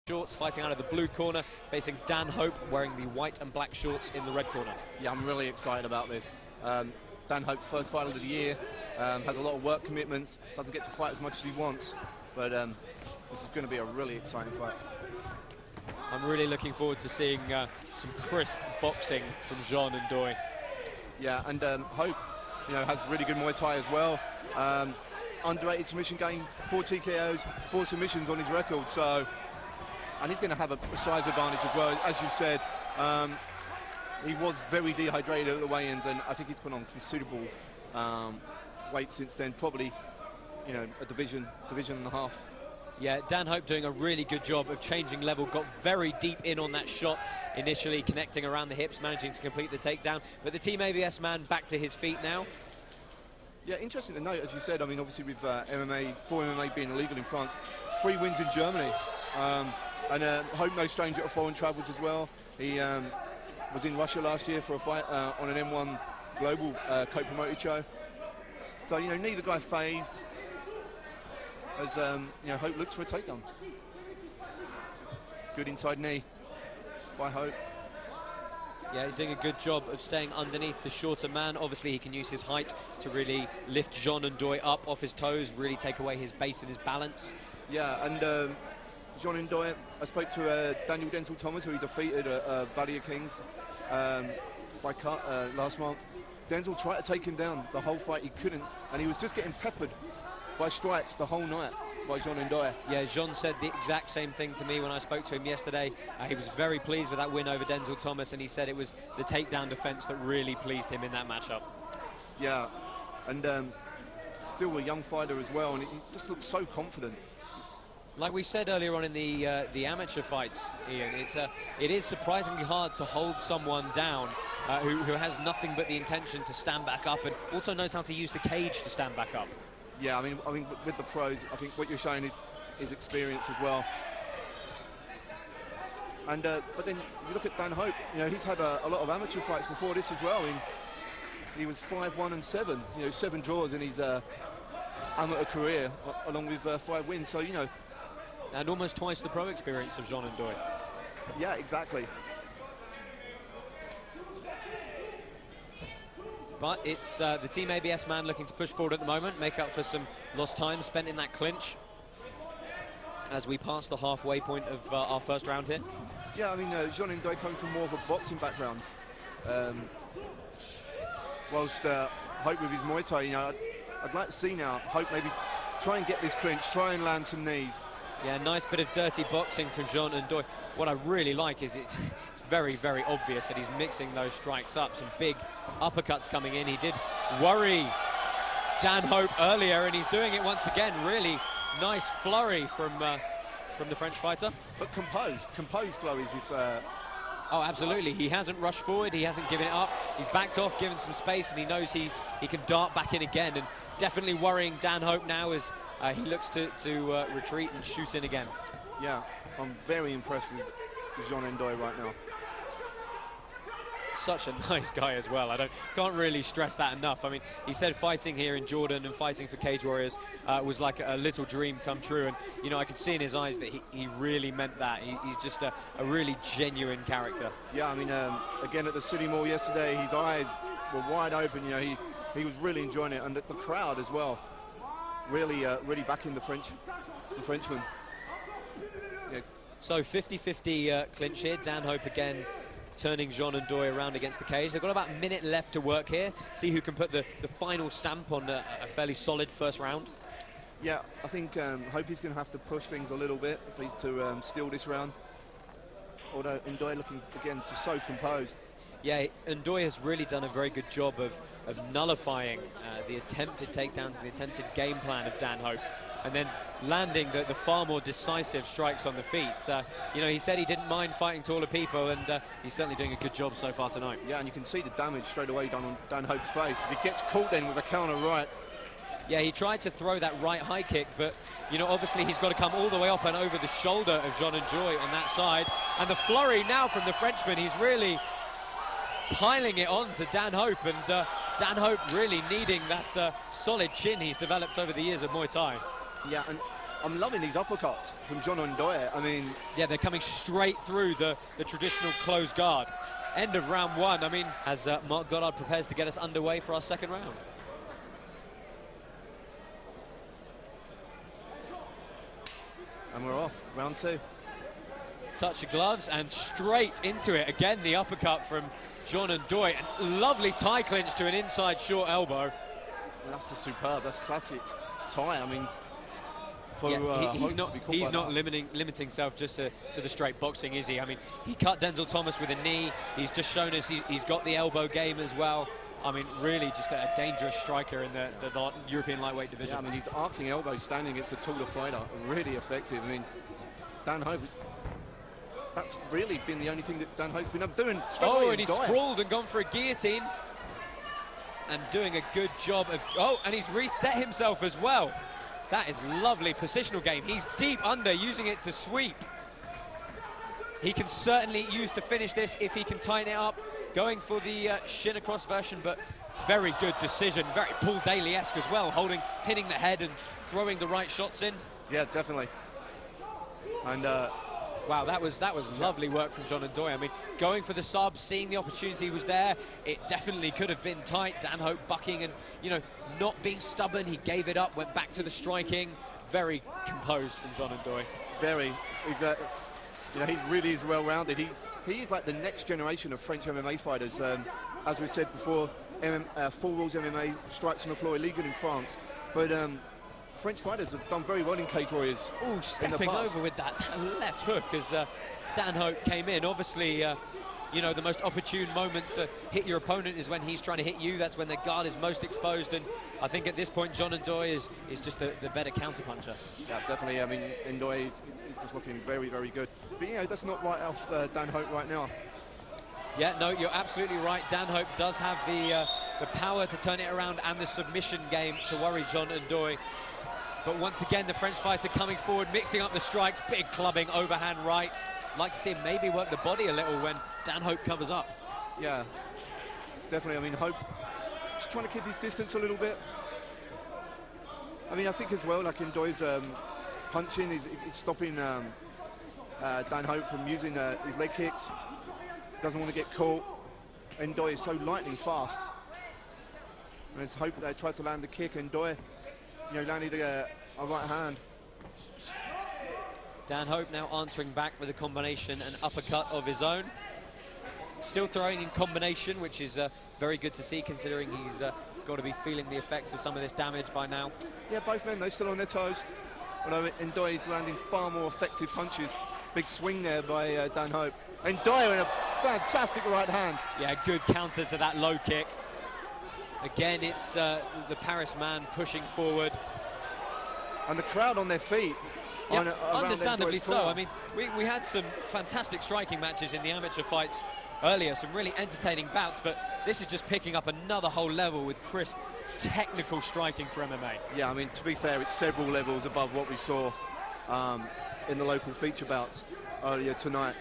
shorts, fighting out of the blue corner, facing Dan Hope, wearing the white and black shorts in the red corner. Yeah, I'm really excited about this. Dan Hope's first fight of the year, has a lot of work commitments, doesn't get to fight as much as he wants, but this is going to be a really exciting fight. I'm really looking forward to seeing some crisp boxing from Jean NDoye. Yeah, and Hope, has really good Muay Thai as well. Underrated submission game, 4 TKOs, 4 submissions on his record. So, and he's going to have a size advantage as well, as you said. He was very dehydrated at the weigh-ins, and I think he's put on considerable weight since then. Probably, a division and a half. Yeah, Dan Hope doing a really good job of changing level, got very deep in on that shot, initially connecting around the hips, managing to complete the takedown. But the Team ABS man back to his feet now. Yeah, interesting to note, as you said, I mean, obviously with MMA, 4 MMA being illegal in France, 3 wins in Germany. And Hope no stranger to foreign travels as well. He was in Russia last year for a fight on an M1 Global co-promoted show. So, neither guy phased. As Hope looks for a takedown. Good inside knee by Hope. Yeah, he's doing a good job of staying underneath the shorter man. Obviously, he can use his height to really lift Jean NDoye up off his toes, really take away his base and his balance. Yeah, and Jean NDoye, I spoke to Daniel Denzel Thomas, who he defeated at Valley of Kings by cut last month. Denzel tried to take him down the whole fight, he couldn't, and he was just getting peppered by strikes the whole night by Jean NDoye. Yeah, Jean said the exact same thing to me when I spoke to him yesterday. He was very pleased with that win over Denzel Thomas, and he said it was the takedown defense that really pleased him in that matchup. Yeah, and still a young fighter as well, and he just looks so confident. Like we said earlier on in the amateur fights, Ian, it is surprisingly hard to hold someone down who has nothing but the intention to stand back up and also knows how to use the cage to stand back up. Yeah, I mean, with the pros, I think what you're showing is experience as well. And but then you look at Dan Hope. He's had a lot of amateur fights before this as well. He was 5-1-7. 7 draws in his amateur career, along with 5 wins. So and almost twice the pro experience of Jean NDoye. Yeah, exactly. But it's the Team ABS man looking to push forward at the moment, make up for some lost time spent in that clinch as we pass the halfway point of our first round here. Yeah, I mean, Jean NDoye coming from more of a boxing background. Whilst Hope with his Muay Thai, I'd like to see now Hope maybe try and get this clinch, try and land some knees. Yeah, nice bit of dirty boxing from Jean NDoye. What I really like is it's very, very obvious that he's mixing those strikes up. Some big uppercuts coming in. He did worry Dan Hope earlier, and he's doing it once again. Really nice flurry from the French fighter. But composed flurries if... Oh, absolutely. He hasn't rushed forward. He hasn't given it up. He's backed off, given some space, and he knows he can dart back in again. And definitely worrying Dan Hope now as he looks to retreat and shoot in again. Yeah, I'm very impressed with Jean NDoye right now. Such a nice guy as well. Can't really stress that enough. I mean, he said fighting here in Jordan and fighting for Cage Warriors was like a little dream come true. And, I could see in his eyes that he really meant that. He's just a really genuine character. Yeah, I mean, again at the City Mall yesterday, his eyes were wide open. He was really enjoying it. And the crowd as well, really backing the Frenchman. Yeah. So 50-50 clinch here. Dan Hope again turning Jean NDoye around against the cage. They've got about a minute left to work here. See who can put the final stamp on a fairly solid first round. Yeah, I think Hope he's going to have to push things a little bit if he's to steal this round. Although NDoye looking, again, just so composed. Yeah, NDoye has really done a very good job of nullifying the attempted takedowns and the attempted game plan of Dan Hope, and then landing the far more decisive strikes on the feet. He said he didn't mind fighting taller people, and he's certainly doing a good job so far tonight. Yeah, and you can see the damage straight away done on Dan Hope's face. He gets caught then with a counter right. Yeah, he tried to throw that right high kick, but, obviously he's got to come all the way up and over the shoulder of Jean NDoye on that side. And the flurry now from the Frenchman, he's really piling it on to Dan Hope, and Dan Hope really needing that solid chin he's developed over the years of Muay Thai. Yeah, and I'm loving these uppercuts from John NDoye. I mean, yeah, they're coming straight through the traditional closed guard. End of round one. I mean, as Mark Goddard prepares to get us underway for our second round. And we're off, round two. Touch of gloves and straight into it. Again, the uppercut from John NDoye. And lovely tie clinch to an inside short elbow. Well, that's just superb. That's classic tie. I mean, for, yeah, he's not that. limiting himself just to the straight boxing, is he? I mean, he cut Denzel Thomas with a knee. He's just shown us he's got the elbow game as well. I mean, really just a dangerous striker in the European lightweight division. Yeah, I mean, he's arcing elbows standing against a taller fighter. Really effective. I mean, Dan Hope, that's really been the only thing that Dan Hope's been doing. Oh, and he's sprawled and gone for a guillotine. And doing a good job of... Oh, and he's reset himself as well. That is lovely positional game. He's deep under, using it to sweep. He can certainly use to finish this if he can tighten it up. Going for the shin across version, but very good decision. Very Paul Daly-esque as well, hitting the head and throwing the right shots in. Yeah, definitely. And wow, that was lovely work from John NDoye. I mean, going for the sub, seeing the opportunity was there. It definitely could have been tight. Dan Hope bucking and, you know, not being stubborn. He gave it up, went back to the striking. Very composed from John NDoye. Very. You know, he really is well-rounded. He is like the next generation of French MMA fighters. As we said before, Full Rules MMA strikes on the floor illegal in France. But French fighters have done very well in Cage Warriors. Oh, stepping over with that left hook as Dan Hope came in. Obviously, you know, the most opportune moment to hit your opponent is when he's trying to hit you. That's when the guard is most exposed. And I think at this point, John NDoye is just the better counterpuncher. Yeah, definitely. I mean, NDoye is just looking very, very good. But, you know, that's not right off Dan Hope right now. Yeah, no, you're absolutely right. Dan Hope does have the power to turn it around and the submission game to worry John NDoye. But once again, the French fighter coming forward, mixing up the strikes, big clubbing, overhand right. Like to see him maybe work the body a little when Dan Hope covers up. Yeah, definitely. I mean, Hope just trying to keep his distance a little bit. I mean, I think as well, like NDoye's punching, he's stopping Dan Hope from using his leg kicks. Doesn't want to get caught. NDoye is so lightning fast. And it's Hope they tried to land the kick. NDoye, you know, landed a right hand. Dan Hope now answering back with a combination and uppercut of his own. Still throwing in combination, which is very good to see, considering he's got to be feeling the effects of some of this damage by now. Yeah, both men, they're still on their toes. Although NDoye is landing far more effective punches. Big swing there by Dan Hope. NDoye in a fantastic right hand. Yeah, good counter to that low kick. Again, it's the Paris man pushing forward. And the crowd on their feet. Yeah, understandably so. I mean, we had some fantastic striking matches in the amateur fights earlier, some really entertaining bouts, but this is just picking up another whole level with crisp, technical striking for MMA. Yeah, I mean, to be fair, it's several levels above what we saw in the local feature bouts earlier tonight.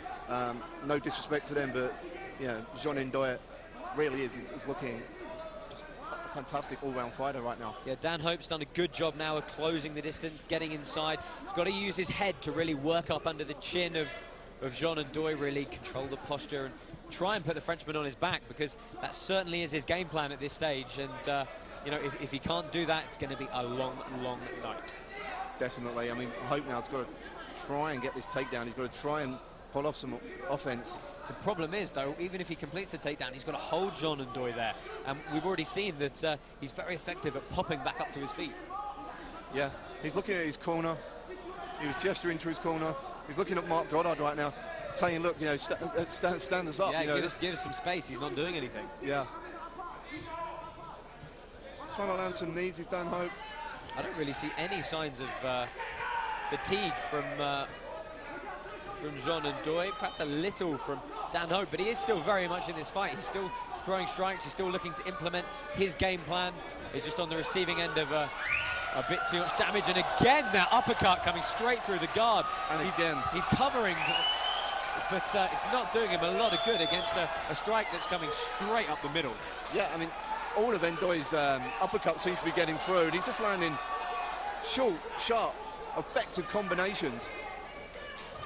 No disrespect to them, but, you know, John NDoye really is looking a fantastic all-round fighter right now. Yeah, Dan Hope's done a good job now of closing the distance, getting inside. He's got to use his head to really work up under the chin of John NDoye, really control the posture and try and put the Frenchman on his back, because that certainly is his game plan at this stage. And, you know, if he can't do that, it's going to be a long, long night. Definitely. I mean, Hope now's got to try and get this takedown. He's got to try and pull off some offense. The problem is, though, even if he completes the takedown, he's got to hold John NDoye there. And we've already seen that he's very effective at popping back up to his feet. Yeah, he's looking at his corner. He was gesturing to his corner. He's looking at Mark Goddard right now, saying, look, you know, stand us up. Yeah, you know, give us some space. He's not doing anything. Yeah. Trying to land some knees, is Dan Hope. I don't really see any signs of fatigue from John NDoye, perhaps a little from Dan Hope, but he is still very much in this fight. He's still throwing strikes, he's still looking to implement his game plan. He's just on the receiving end of a bit too much damage, and again that uppercut coming straight through the guard. And he's covering, but it's not doing him a lot of good against a strike that's coming straight up the middle. Yeah, I mean, all of NDoye's uppercuts seem to be getting through, and he's just landing short, sharp effective combinations.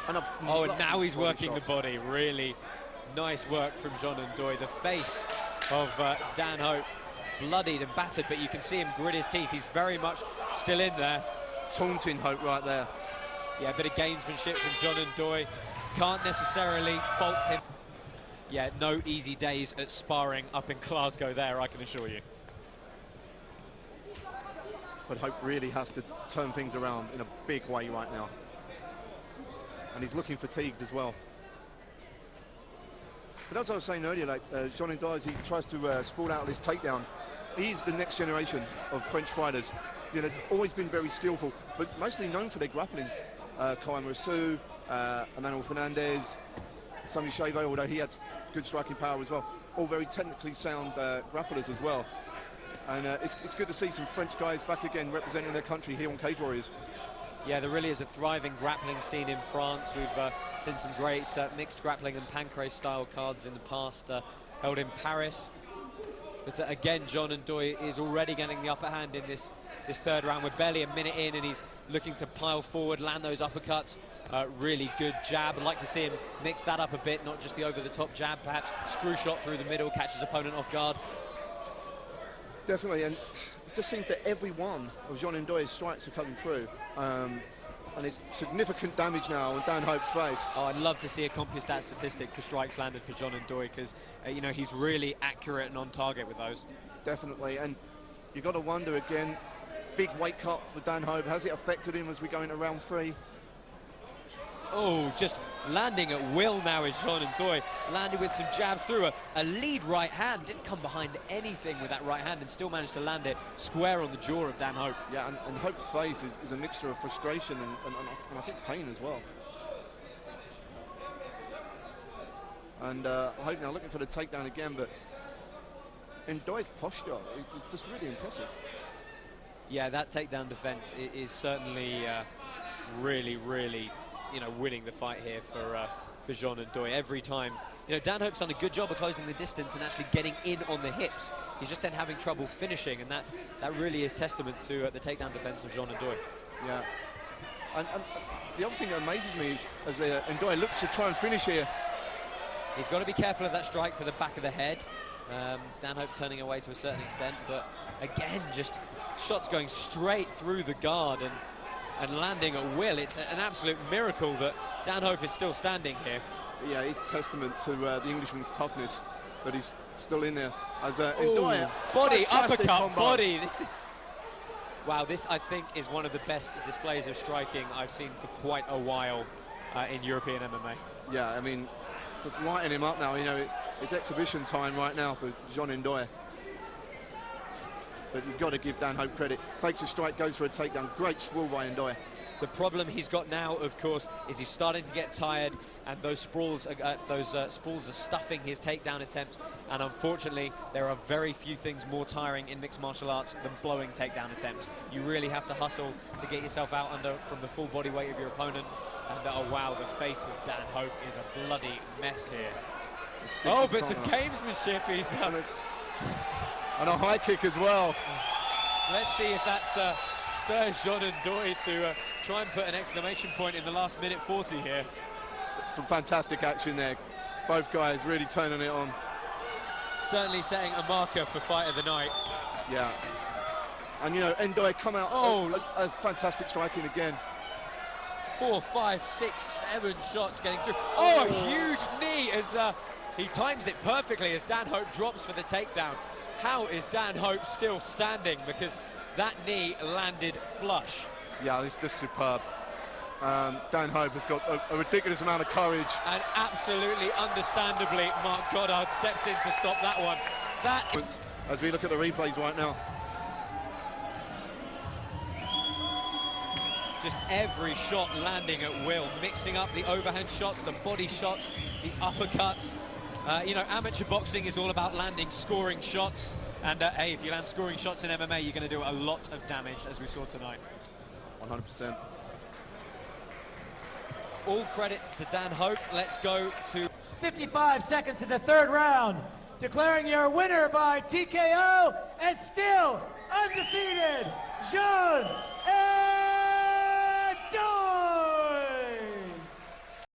And and now he's working the body. Really nice work from Jean NDoye. The face of Dan Hope, bloodied and battered, but you can see him grit his teeth. He's very much still in there. Taunting Hope right there. Yeah, a bit of gamesmanship from Jean NDoye. Can't necessarily fault him. Yeah, no easy days at sparring up in Glasgow there, I can assure you. But Hope really has to turn things around in a big way right now. And he's looking fatigued as well. But as I was saying earlier, like Jean NDoye, as he tries to sprawl out of this takedown, he's the next generation of French fighters. You know, always been very skillful, but mostly known for their grappling. Kyle Rousseau, Emmanuel Fernandez, Sami Chavo, although he had good striking power as well. All very technically sound grapplers as well. And it's good to see some French guys back again representing their country here on Cage Warriors. Yeah, there really is a thriving grappling scene in France. We've seen some great mixed grappling and pancrase-style cards in the past, held in Paris. But again, Jean NDoye is already getting the upper hand in this third round. We're barely a minute in, and he's looking to pile forward, land those uppercuts. Really good jab. I'd like to see him mix that up a bit, not just the over-the-top jab, perhaps screw shot through the middle, catch his opponent off guard. Definitely, and it just seems that every one of Jean NDoye's strikes are coming through. And it's significant damage now on Dan Hope's face. Oh, I'd love to see a CompuStat statistic for strikes landed for Jean NDoye, because you know, he's really accurate and on target with those. Definitely, and you've got to wonder again, big weight cut for Dan Hope. Has it affected him as we go into round 3? Oh, just landing at will now is Jean NDoye. Landed with some jabs through a lead right hand. Didn't come behind anything with that right hand and still managed to land it square on the jaw of Dan Hope. Yeah, and Hope's face is a mixture of frustration and I think pain as well. And Hope now looking for the takedown again, but NDoye's posture is just really impressive. Yeah, that takedown defense is certainly really, you know, winning the fight here for Jean NDoye. Every time, you know, Dan Hope's done a good job of closing the distance and actually getting in on the hips. He's just then having trouble finishing, and that really is testament to the takedown defense of Jean NDoye. Yeah, and the other thing that amazes me is as NDoye looks to try and finish here, he's got to be careful of that strike to the back of the head. Dan Hope turning away to a certain extent, but again, just shots going straight through the guard and landing at will. It's an absolute miracle that Dan Hope is still standing here. Yeah, it's a testament to the Englishman's toughness that he's still in there. As NDoye, body, uppercut, combo. Body. Wow, this I think is one of the best displays of striking I've seen for quite a while in European MMA. Yeah, I mean, just lighting him up now. You know, it's exhibition time right now for Jean NDoye. But you've got to give Dan Hope credit. Fakes a strike, goes for a takedown. Great sprawl by NDoye. The problem he's got now, of course, is he's starting to get tired, and those sprawls are stuffing his takedown attempts. And unfortunately, there are very few things more tiring in mixed martial arts than blowing takedown attempts. You really have to hustle to get yourself out from the full body weight of your opponent. And oh wow, the face of Dan Hope is a bloody mess here. Oh, but some gamesmanship. He's and a high kick as well. Let's see if that stirs Jean NDoye to try and put an exclamation point in the last minute 40 here. Some fantastic action there. Both guys really turning it on. Certainly setting a marker for fight of the night. Yeah. And, you know, NDoye come out, a fantastic striking again. 4, 5, 6, 7 shots getting through. Oh, a huge knee as he times it perfectly as Dan Hope drops for the takedown. How is Dan Hope still standing? Because that knee landed flush. Yeah, this is superb. Dan Hope has got a ridiculous amount of courage. And absolutely understandably, Mark Goddard steps in to stop that one. As we look at the replays right now. Just every shot landing at will, mixing up the overhand shots, the body shots, the uppercuts. You know, amateur boxing is all about landing scoring shots. And hey, if you land scoring shots in MMA, you're going to do a lot of damage, as we saw tonight. 100%. All credit to Dan Hope. Let's go to 55 seconds in the third round. Declaring your winner by TKO and still undefeated, Jean